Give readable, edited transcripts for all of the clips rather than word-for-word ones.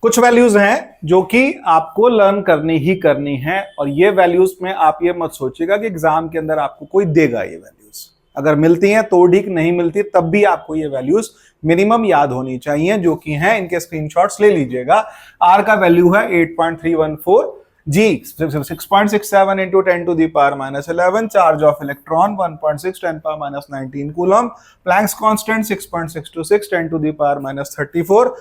कुछ वैल्यूज हैं जो कि आपको लर्न करनी ही करनी है, और ये वैल्यूज में आप ये मत सोचिएगा कि एग्जाम के अंदर आपको कोई देगा ये वैल्यूज। अगर मिलती हैं तो ठीक, नहीं मिलती तब भी आपको ये वैल्यूज मिनिमम याद होनी चाहिए, जो कि हैं, इनके स्क्रीनशॉट्स ले लीजिएगा। आर का वैल्यू है 8.314, G 6.67 into 10 to the power minus 11, charge of electron 1.6 10 power minus 19 coulomb, Planck's constant 6.626 10 to the power minus 34।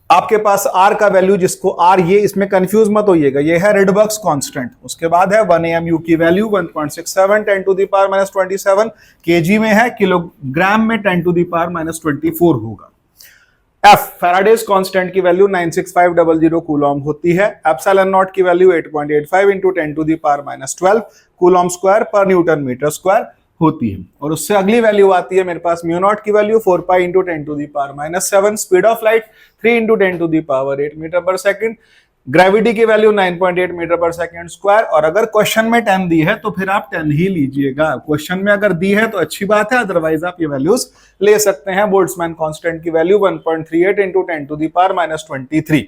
आपके पास आर का वैल्यू, जिसको आर, ये इसमें कंफ्यूज मत होइएगा, ये है रिडबर्ग्स कांस्टेंट। उसके बाद है 1 AMU की value 1.67 10 to the power minus 27, KG में है, किलोग्राम में 10 टू द पावर माइनस 24 होगा। एफ फैराडेज कांस्टेंट की वैल्यू 96500 कूलम होती है। एप्सिलॉन नॉट की value 8.85 into 10 to the power minus 12 coulomb square पर न्यूटन मीटर स्क्वायर होती है। और उससे अगली वैल्यू आती है मेरे पास म्यू नॉट की value 4 pi into 10 to the power minus 7, speed of light 3 into 10 to the power 8 metre पर सेकंड, ग्रेविटी की वैल्यू 9.8 मीटर पर सेकंड स्क्वायर। और अगर क्वेश्चन में 10 दी है तो फिर आप 10 ही लीजिएगा। क्वेश्चन में अगर दी है तो अच्छी बात है, अदरवाइज आप ये वैल्यूज ले सकते हैं। बोल्ट्जमैन कांस्टेंट की value 1.38 into 10 to the power minus 23,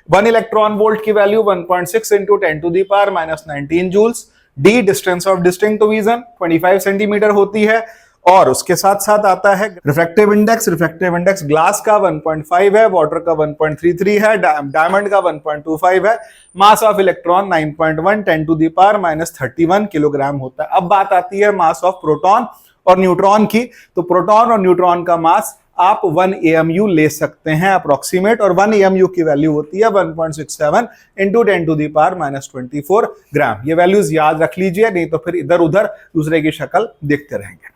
1 electron volt की value 1.6 into 10 to the power minus 19 joules. D distance of distinct vision 25 centimetre होती है। और उसके साथ साथ आता है रिफ्रैक्टिव इंडेक्स ग्लास का 1.5 है, वाटर का 1.33 है, डायमंड का 1.25 है। Mass of electron 9.1 10 to the power minus 31 kilogram होता है। अब बात आती है मास ऑफ प्रोटॉन और न्यूट्रॉन की। तो प्रोटॉन और न्यूट्रॉन का मास आप 1 AMU ले सकते हैं अप्रोक्सीमेट, और 1 AMU की वैल्यू होती है 1.67 into 10 to the power minus 24 gram. ये वैल्यूज याद रख लीजिए, नहीं तो फिर इधर उधर दूसरे की शक्ल देखते रहेंगे।